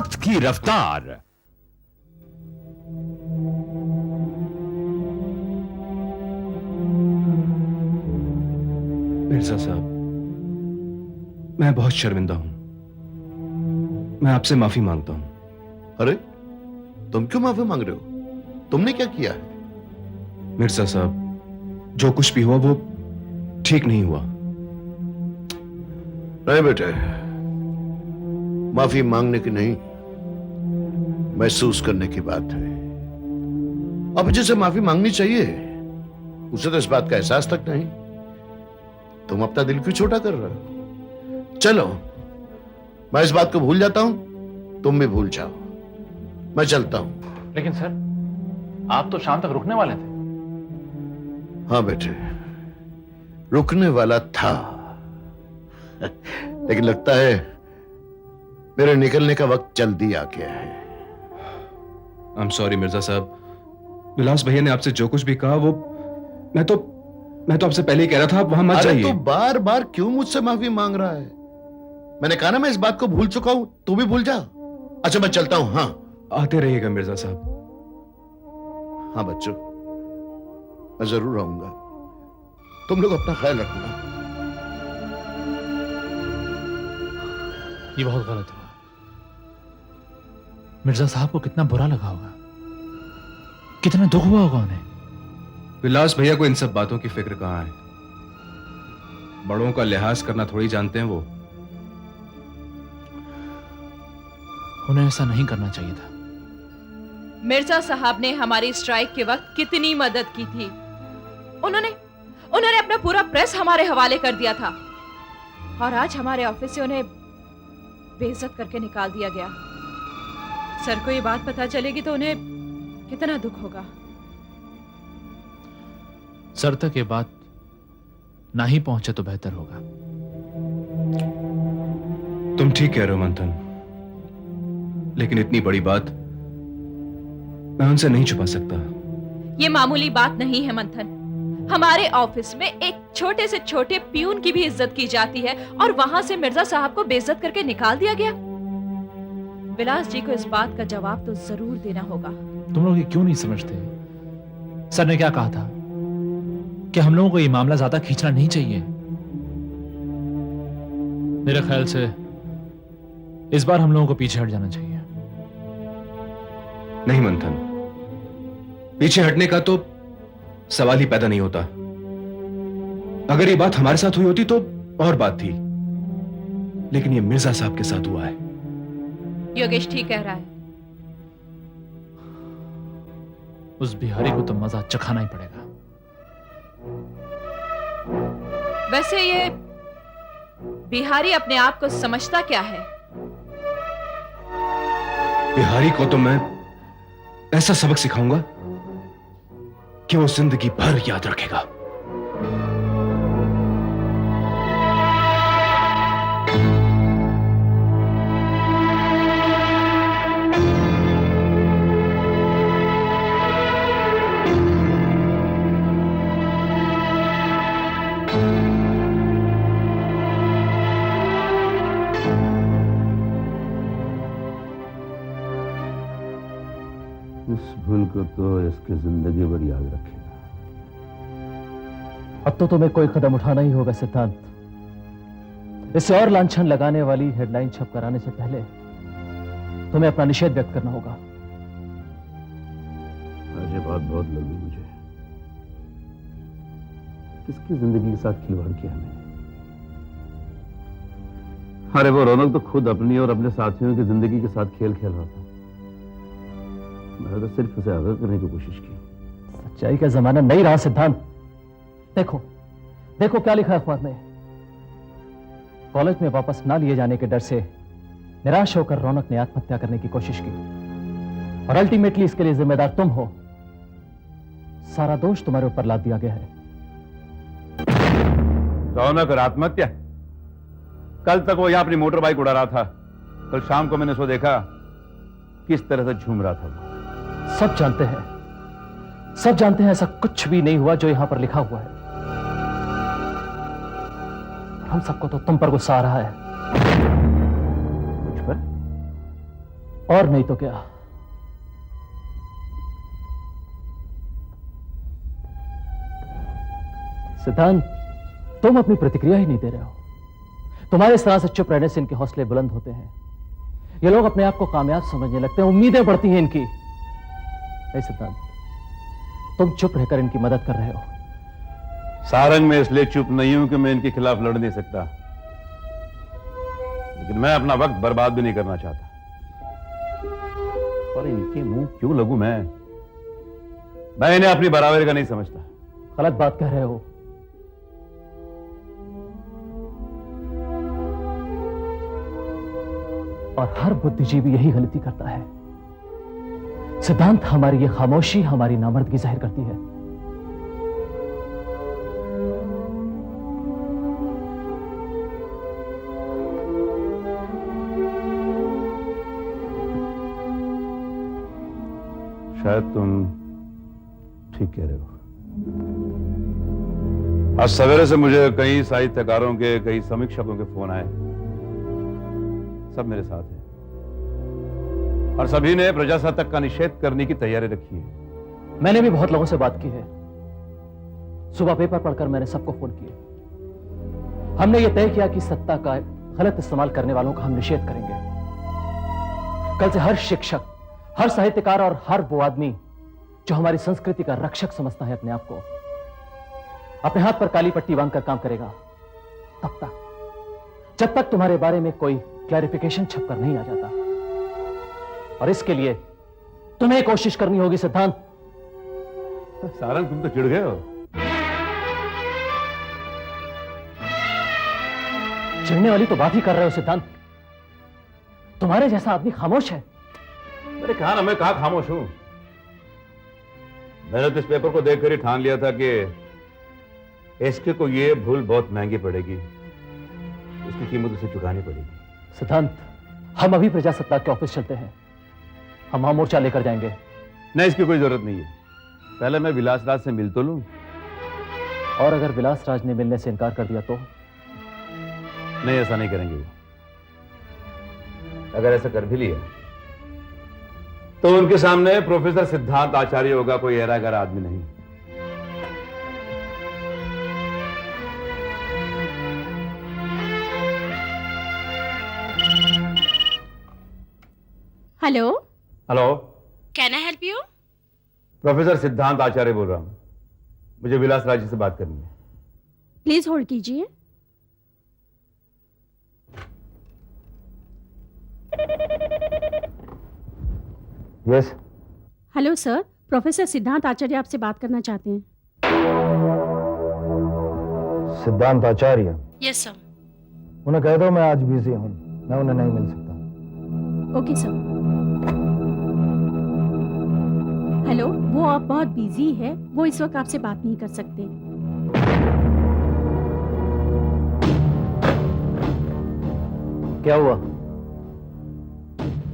वक्त की रफ्तार। मिर्जा साहब, मैं बहुत शर्मिंदा हूं। मैं आपसे माफी मांगता हूं। अरे, तुम क्यों माफी मांग रहे हो? तुमने क्या किया है? मिर्जा साहब, जो कुछ भी हुआ वो ठीक नहीं हुआ। नहीं बेटे, माफी मांगने की नहीं, महसूस करने की बात है। अब जिसे माफी मांगनी चाहिए उसे तो इस बात का एहसास तक नहीं। तुम अपना दिल क्यों छोटा कर रहे हो? चलो, मैं इस बात को भूल जाता हूं, तुम भी भूल जाओ। मैं चलता हूं। लेकिन सर, आप तो शाम तक रुकने वाले थे। हाँ बेटे, रुकने वाला था, लेकिन लगता है मेरे निकलने का वक्त जल्दी आ गया है। आई एम सॉरी मिर्जा साहब। विलास भैया ने आपसे जो कुछ भी कहा वो मैं तो आपसे पहले ही कह रहा था, आप वहां मत अरे जाइए। तू बार बार क्यों मुझसे माफी मांग रहा है? मैंने कहा ना मैं इस बात को भूल चुका हूं, तू भी भूल जा। अच्छा मैं चलता हूं। हाँ, आते रहिएगा मिर्जा साहब। हाँ बच्चों, मैं जरूर आऊंगा। तुम लोग अपना ख्याल रखना। ये बहुत गलत हुआ। मिर्जा साहब को कितना बुरा लगा होगा, कितना दुख हुआ होगा उन्हें। विलास भैया को इन सब बातों की फिक्र कहां है? बड़ों का लिहाज करना थोड़ी जानते हैं वो। उन्हें ऐसा नहीं करना चाहिए था। मिर्जा साहब ने हमारी स्ट्राइक के वक्त कितनी मदद की थी। उन्होंने अपना पूरा प्रेस हमारे हवाले कर दिया था, और आज हमारे ऑफिस से उन्हें बेइज्जत करके निकाल दिया गया। सर को ये बात पता चलेगी तो उन्हें कितना दुख होगा। सर तक ये बात ना ही पहुंचे तो बेहतर होगा। तुम ठीक कह रहे हो मंथन, लेकिन इतनी बड़ी बात मैं उनसे नहीं छुपा सकता। ये मामूली बात नहीं है मंथन। हमारे ऑफिस में एक छोटे से छोटे प्यून की भी इज्जत की जाती है, और वहां से मिर्जा साहब को बेइज्जत करके निकाल दिया गया। विलास जी को इस बात का जवाब तो जरूर देना होगा। तुम लोग ये क्यों नहीं समझते? सर ने क्या कहा था कि हम लोगों को ये मामला ज्यादा खींचना नहीं चाहिए। मेरे ख्याल से इस बार हम लोगों को पीछे हट जाना चाहिए। नहीं मंथन, पीछे हटने का तो सवाल ही पैदा नहीं होता। अगर ये बात हमारे साथ हुई होती तो और बात थी, लेकिन ये मिर्जा साहब के साथ हुआ है। योगेश ठीक कह रहा है। उस बिहारी को तो मजा चखाना ही पड़ेगा। वैसे ये बिहारी अपने आप को समझता क्या है? बिहारी को तो मैं ऐसा सबक सिखाऊंगा कि वो जिंदगी भर याद रखेगा। इस भूल को तो इसकी जिंदगी भर याद रखेगा। अब तो तुम्हें कोई कदम उठाना ही होगा सिद्धांत। इसे और लांछन लगाने वाली हेडलाइन छप कराने से पहले तुम्हें अपना निषेध व्यक्त करना होगा। आज ये बात बहुत लगी मुझे। किसकी जिंदगी के साथ खिलवाड़ किया मैंने? अरे वो रौनक तो खुद अपनी और अपने साथियों की जिंदगी के साथ खेल खेल रहा था। मैंने तो सिर्फ उसे आगाह करने की कोशिश की। सच्चाई का जमाना नहीं रहा सिद्धांत। देखो देखो क्या लिखा है अखबार में। कॉलेज में वापस ना लिए जाने के डर से निराश होकर रौनक ने आत्महत्या करने की कोशिश की, और अल्टीमेटली इसके लिए जिम्मेदार तुम हो। सारा दोष तुम्हारे ऊपर लाद दिया गया है। रौनक और आत्महत्या? कल तक वो यहां अपनी मोटर बाइक उड़ा रहा था। कल शाम को मैंने उसको देखा किस तरह से झूम रहा था वो। सब जानते हैं ऐसा कुछ भी नहीं हुआ जो यहां पर लिखा हुआ है। हम सबको तो तुम पर गुस्सा आ रहा है। मुझ पर? और नहीं तो क्या। सिद्धांत, तुम अपनी प्रतिक्रिया ही नहीं दे रहे हो। तुम्हारे इस तरह से चुप रहने से इनके हौसले बुलंद होते हैं। ये लोग अपने आप को कामयाब समझने लगते हैं, उम्मीदें बढ़ती हैं इनकी। नहीं सिद्धांत, तुम चुप रहकर इनकी मदद कर रहे हो। सारंग, मैं इसलिए चुप नहीं हूं कि मैं इनके खिलाफ लड़ नहीं सकता, लेकिन मैं अपना वक्त बर्बाद भी नहीं करना चाहता। और इनके मुंह क्यों लगूं मैं इन्हें अपनी बराबरी का नहीं समझता। गलत बात कह रहे हो। और हर बुद्धिजीवी यही गलती करता है। सिद्धांत, हमारी ये खामोशी हमारी नामर्दगी जाहिर करती है। शायद तुम ठीक कह रहे हो। आज सवेरे से मुझे कई साहित्यकारों के, कई समीक्षकों के फोन आए। सब मेरे साथ हैं और सभी ने प्रजासत्ताक का निषेध करने की तैयारी रखी है। मैंने भी बहुत लोगों से बात की है। सुबह पेपर पढ़कर मैंने सबको फोन किए। हमने यह तय किया कि सत्ता का गलत इस्तेमाल करने वालों का हम निषेध करेंगे। कल से हर शिक्षक, हर साहित्यकार और हर वो आदमी जो हमारी संस्कृति का रक्षक समझता है अपने आप को, अपने हाथ पर काली पट्टी बांधकर काम करेगा। तब तक, जब तक तुम्हारे बारे में कोई क्लैरिफिकेशन छपकर नहीं आ जाता। और इसके लिए तुम्हें कोशिश करनी होगी सिद्धांत। सारंग, तुम तो चिढ़ गए हो। चिढ़ने वाली तो बात ही कर रहे हो सिद्धांत। तुम्हारे जैसा आदमी खामोश है। मैंने कहा ना, मैं कहा खामोश हूं। मैंने तो इस पेपर को देखकर ही ठान लिया था कि एसके को ये भूल बहुत महंगी पड़ेगी, उसकी कीमत उसे चुकानी पड़ेगी। सिद्धांत, हम अभी प्रजासत्ताक के ऑफिस चलते हैं। हम वहां मोर्चा लेकर जाएंगे। नहीं, इसकी कोई जरूरत नहीं है। पहले मैं विलास राज से मिल तो लूं। और अगर विलास राज ने मिलने से इनकार कर दिया तो? नहीं, ऐसा नहीं करेंगे वो। अगर ऐसा कर भी लिया तो उनके सामने प्रोफेसर सिद्धांत आचार्य होगा, कोई ऐरागर आदमी नहीं। Hello hello, can I help you? Professor सिद्धांत आचार्य बोल रहा हूं। मुझे विलास राज जी से बात करनी है। प्लीज होल्ड कीजिए। यस। हेलो सर, प्रोफेसर सिद्धांत आचार्य आपसे बात करना चाहते हैं। सिद्धांत आचार्य? Yes sir. उन्हें कह दो मैं आज बिजी हूं, मैं उन्हें नहीं मिल सकता। Okay sir. हेलो, वो आप बहुत बिजी है, वो इस वक्त आपसे बात नहीं कर सकते। क्या हुआ?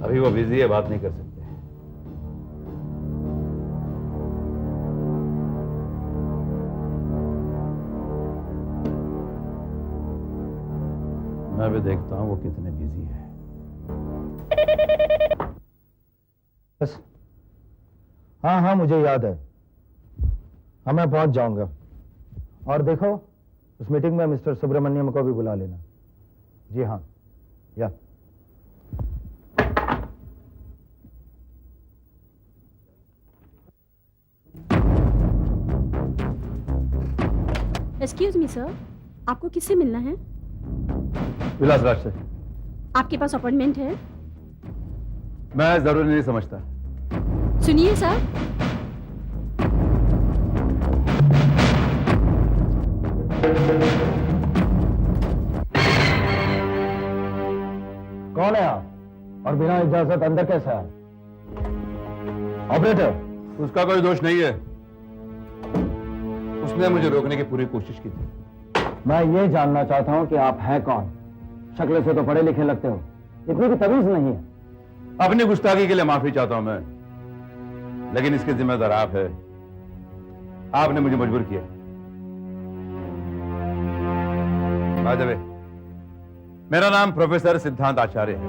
अभी वो बिजी है, बात नहीं कर सकते। मैं भी देखता हूं वो कितने बिजी है। बस, हाँ हाँ मुझे याद है। हाँ, मैं पहुंच जाऊंगा। और देखो, उस मीटिंग में मिस्टर सुब्रमण्यम को भी बुला लेना। जी हाँ, या एक्सक्यूज मी सर, आपको किससे मिलना है? विलास राज से। आपके पास अपॉइंटमेंट है? मैं जरूरी नहीं समझता। सुनिए सर। कौन है आप? और बिना इजाजत अंदर कैसे आए? ऑपरेटर, उसका कोई दोष नहीं है। उसने मुझे रोकने की पूरी कोशिश की थी। मैं ये जानना चाहता हूं कि आप हैं कौन? शक्ल से तो पढ़े लिखे लगते हो, इतनी भी तमीज नहीं है। अपनी गुस्ताखी के लिए माफी चाहता हूं मैं, लेकिन इसके जिम्मेदार आप है। आपने मुझे मजबूर किया। बाय द वे, मेरा नाम प्रोफेसर सिद्धांत आचार्य है।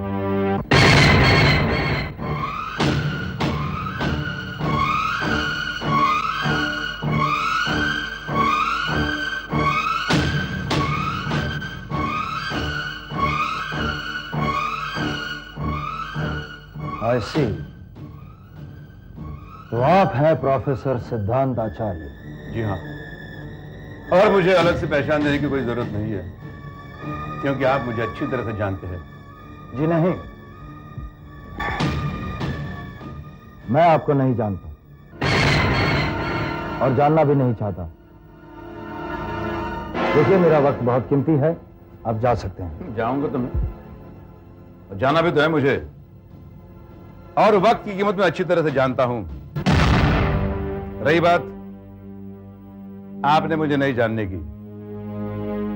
आई सी। तो आप हैं प्रोफेसर सिद्धांत आचार्य? जी हाँ, और मुझे अलग से पहचान देने की कोई जरूरत नहीं है, क्योंकि आप मुझे अच्छी तरह से जानते हैं। जी नहीं, मैं आपको नहीं जानता और जानना भी नहीं चाहता। देखिए, मेरा वक्त बहुत कीमती है, आप जा सकते हैं। जाऊंगा तो मैं, और जाना भी तो है मुझे, और वक्त की कीमत मैं अच्छी तरह से जानता हूं। रही बात आपने मुझे नहीं जानने की,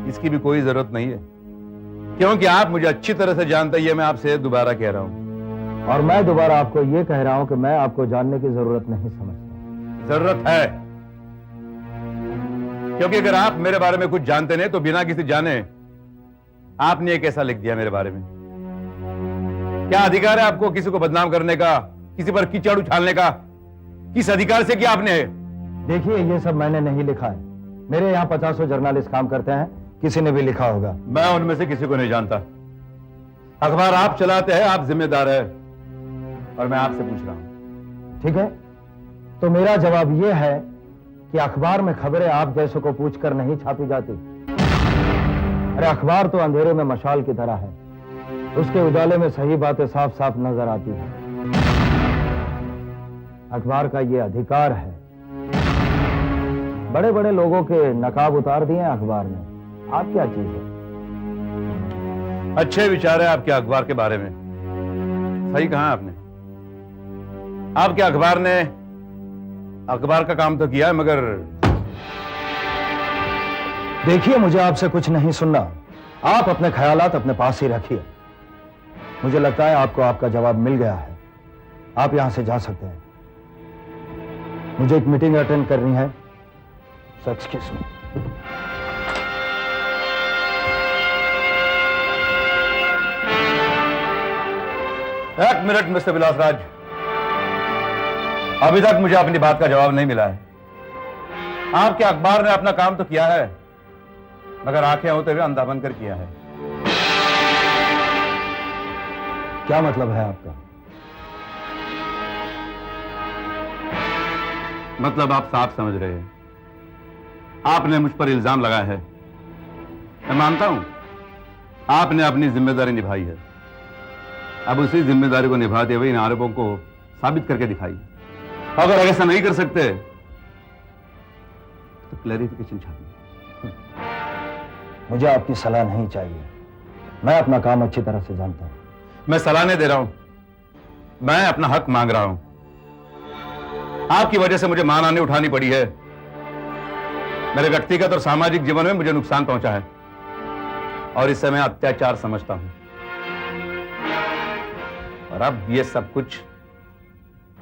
इसकी भी कोई जरूरत नहीं है, क्योंकि आप मुझे अच्छी तरह से जानते हैं। ये मैं आपसे दोबारा कह रहा हूं, और मैं दोबारा आपको ये कह रहा हूं कि मैं आपको जानने की जरूरत नहीं समझता। जरूरत है, क्योंकि अगर आप मेरे बारे में कुछ जानते नहीं तो बिना किसी जाने आपने ये कैसा लिख दिया मेरे बारे में? क्या अधिकार है आपको किसी को बदनाम करने का, किसी पर कीचड़ उछालने का? किस अधिकार से किया आपने? देखिए, ये सब मैंने नहीं लिखा है। मेरे यहाँ 50 जर्नलिस्ट काम करते हैं, किसी ने भी लिखा होगा। मैं उनमें से किसी को नहीं जानता। अखबार आप चलाते हैं, आप जिम्मेदार है, और मैं आपसे पूछ रहा हूं। ठीक है, तो मेरा जवाब यह है कि अखबार में खबरें आप जैसों को पूछकर नहीं छापी जाती। अरे अखबार तो अंधेरे में मशाल की तरह है, उसके उजाले में सही बातें साफ साफ नजर आती है। अखबार का ये अधिकार है। बड़े बड़े लोगों के नकाब उतार दिए अखबार ने, आप क्या चीज है? अच्छे विचार है आपके अखबार के बारे में, सही कहा आपने। आपके अखबार ने अखबार का काम तो किया है, मगर देखिए, मुझे आपसे कुछ नहीं सुनना। आप अपने ख्यालात अपने पास ही रखिए। मुझे लगता है आपको आपका जवाब मिल गया है, आप यहां से जा सकते हैं। मुझे एक मीटिंग अटेंड करनी है, सो एक्सक्यूज मी। एक मिनट मिस्टर विलासराज, अभी तक मुझे अपनी बात का जवाब नहीं मिला है। आपके अखबार ने अपना काम तो किया है, मगर आंखें होते हुए अंधा बनकर किया है। क्या मतलब है आपका? मतलब आप साफ समझ रहे हैं। आपने मुझ पर इल्जाम लगाया है, मैं मानता हूं आपने अपनी जिम्मेदारी निभाई है। अब उसी जिम्मेदारी को निभाते हुए इन आरोपों को साबित करके दिखाइए। अगर ऐसा नहीं कर सकते तो क्लैरिफिकेशन चाहिए। मुझे आपकी सलाह नहीं चाहिए, मैं अपना काम अच्छी तरह से जानता हूं। मैं सलाह नहीं दे रहा हूं, मैं अपना हक मांग रहा हूं। आपकी वजह से मुझे मानहानि उठानी पड़ी है। मेरे व्यक्तिगत और सामाजिक जीवन में मुझे नुकसान पहुंचा है, और इससे मैं अत्याचार समझता हूं। और अब ये सब कुछ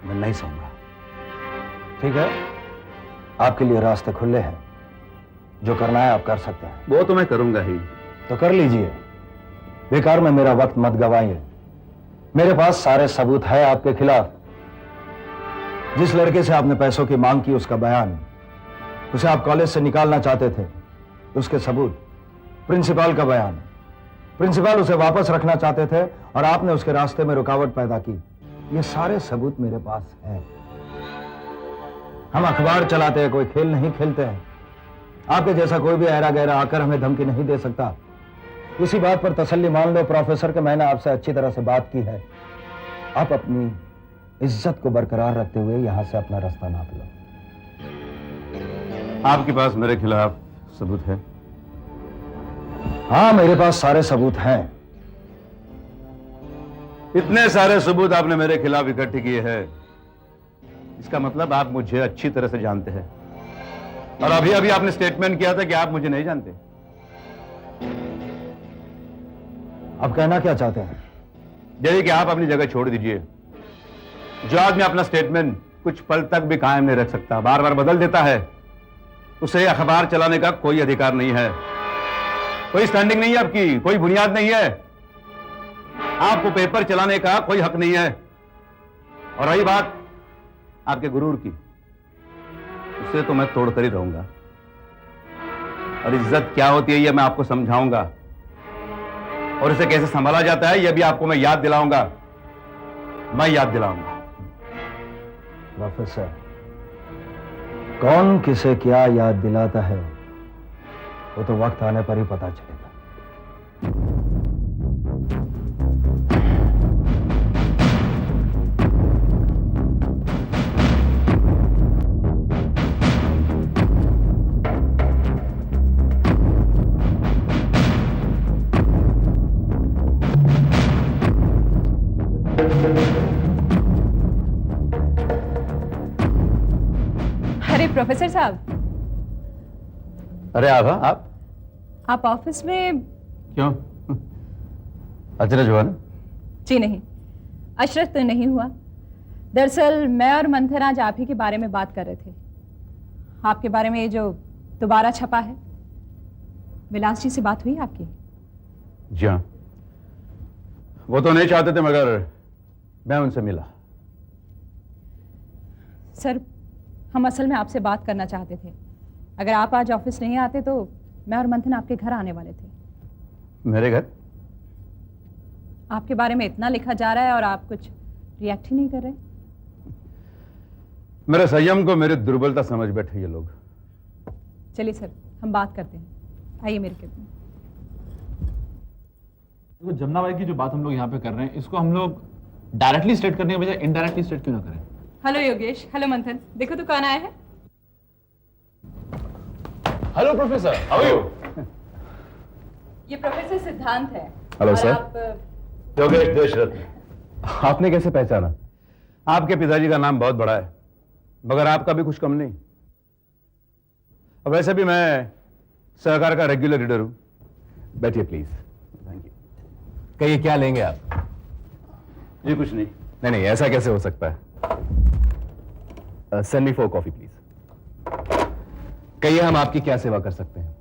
मैं नहीं सहूंगा। ठीक है, आपके लिए रास्ते खुले हैं, जो करना है आप कर सकते हैं। वो तो मैं करूंगा ही। तो कर लीजिए, बेकार में मेरा वक्त मत गवाइए। मेरे पास सारे सबूत है आपके खिलाफ। जिस लड़के से आपने पैसों की मांग की, उसका बयान, उसे आप कॉलेज से निकालना चाहते थे, उसके सबूत, प्रिंसिपल का बयान, प्रिंसिपल उसे वापस रखना चाहते थे और आपने उसके रास्ते में रुकावट पैदा की, ये सारे सबूत मेरे पास हैं। हम अखबार चलाते हैं, कोई खेल नहीं खेलते हैं। आपके जैसा कोई भी ऐरा गैरा आकर हमें धमकी नहीं दे सकता। इसी बात पर तसल्ली मान लो प्रोफेसर कि मैंने आपसे अच्छी तरह से बात की है। आप अपनी इज्जत को बरकरार रखते हुए यहां से अपना रास्ता नाप लो। आपके पास मेरे खिलाफ सबूत है? हाँ, मेरे पास सारे सबूत हैं। इतने सारे सबूत आपने मेरे खिलाफ इकट्ठे किए हैं, इसका मतलब आप मुझे अच्छी तरह से जानते हैं। और अभी अभी आपने स्टेटमेंट किया था कि आप मुझे नहीं जानते। अब कहना क्या चाहते हैं? यही कि आप अपनी जगह छोड़ दीजिए। जो आदमी अपना स्टेटमेंट कुछ पल तक भी कायम नहीं रख सकता, बार बार बदल देता है, उसे अखबार चलाने का कोई अधिकार नहीं है, कोई स्टैंडिंग नहीं है आपकी, कोई बुनियाद नहीं है। आपको पेपर चलाने का कोई हक नहीं है। और रही बात आपके गुरूर की, उसे तो मैं तोड़कर ही रहूंगा। और इज्जत क्या होती है यह मैं आपको समझाऊंगा, और इसे कैसे संभाला जाता है यह भी आपको मैं याद दिलाऊंगा। मैं याद दिलाऊंगा। प्रोफेसर, कौन किसे क्या याद दिलाता है वो तो वक्त आने पर ही पता चलेगा। अरे प्रोफेसर साहब, अरे आभा, आप आप ऑफिस में? क्यों? अचरज हुआ ना? जी नहीं, अशरफ तो नहीं हुआ। दरअसल मैं और मंथन आज आप ही के बारे में बात कर रहे थे। आपके बारे में ये जो दोबारा छपा है, विलास जी से बात हुई आपकी? जी हाँ, वो तो नहीं चाहते थे मगर मैं उनसे मिला। सर, हम असल में आपसे बात करना चाहते थे। अगर आप आज ऑफिस नहीं आते तो मैं और मंथन आपके घर आने वाले थे। मेरे घर? आपके बारे में इतना लिखा जा रहा है और आप कुछ रिएक्ट ही नहीं कर रहे। मेरे संयम को मेरी दुर्बलता समझ बैठे ये लोग। चलिए सर, हम बात करते हैं। आइए मेरे केबिन। तो जमुना बाई की जो बात हम लोग यहाँ पे कर रहे हैं, इसको हम लोग डायरेक्टली स्टेट करने के बजाय इनडायरेक्टली स्टेट क्यों ना करें? हेलो योगेश, हेलो मंथन, देखो तो कौन आया है। Hello professor, how are you? ये प्रोफेसर सिद्धांत है। हेलो और सर। आप योगेश देशरत्न। आपने कैसे पहचाना? आपके पिताजी का नाम बहुत बड़ा है मगर आपका भी कुछ कम नहीं। और वैसे भी मैं सहकार का रेगुलर रीडर हूं। बैठिए प्लीज। Thank you. कहिए क्या लेंगे आप? जी कुछ नहीं। नहीं, ऐसा कैसे हो सकता है? Send me 4 coffee please. कहिए हम आपकी क्या सेवा कर सकते हैं?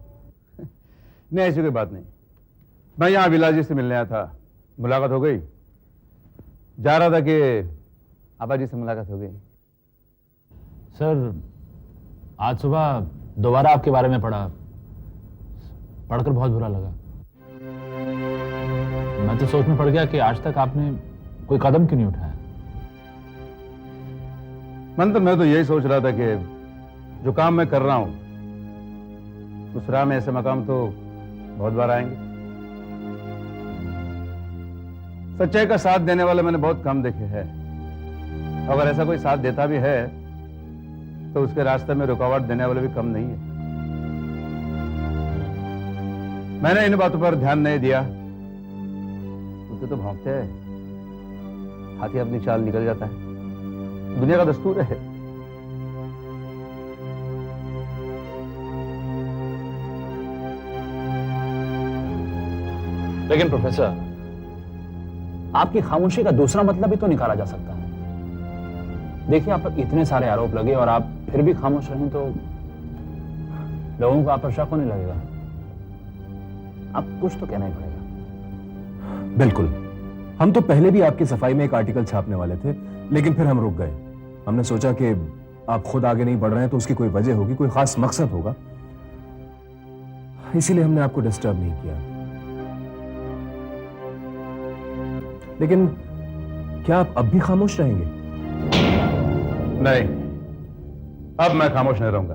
नहीं ऐसी कोई बात नहीं। मैं यहां विलास जी से मिलने आया था, मुलाकात हो गई। जा रहा था कि आबा जी से मुलाकात हो गई। सर, आज सुबह दोबारा आपके बारे में पढ़कर बहुत बुरा लगा। मैं तो सोच में पड़ गया कि आज तक आपने कोई कदम क्यों नहीं उठाया। मंत्र, मैं तो यही सोच रहा था कि जो काम मैं कर रहा हूं उस राह में ऐसे मकाम तो बहुत बार आएंगे। सच्चाई का साथ देने वाले मैंने बहुत कम देखे हैं। अगर ऐसा कोई साथ देता भी है तो उसके रास्ते में रुकावट देने वाले भी कम नहीं है। मैंने इन बातों पर ध्यान नहीं दिया। उसे तो भौंकते हैं, हाथी अपनी चाल निकल जाता है। दुनिया का दस्तूर है। लेकिन प्रोफेसर, आपकी खामोशी का दूसरा मतलब भी तो निकाला जा सकता है। देखिए, आप पर इतने सारे आरोप लगे और आप फिर भी खामोश रहें तो लोगों को आप पर शक होने लगेगा। आप कुछ तो कहना ही पड़ेगा। बिल्कुल, हम तो पहले भी आपकी सफाई में एक आर्टिकल छापने वाले थे, लेकिन फिर हम रुक गए। हमने सोचा कि आप खुद आगे नहीं बढ़ रहे हैं तो उसकी कोई वजह होगी, कोई खास मकसद होगा, इसीलिए हमने आपको डिस्टर्ब नहीं किया। लेकिन क्या आप अब भी खामोश रहेंगे? नहीं, अब मैं खामोश नहीं रहूंगा।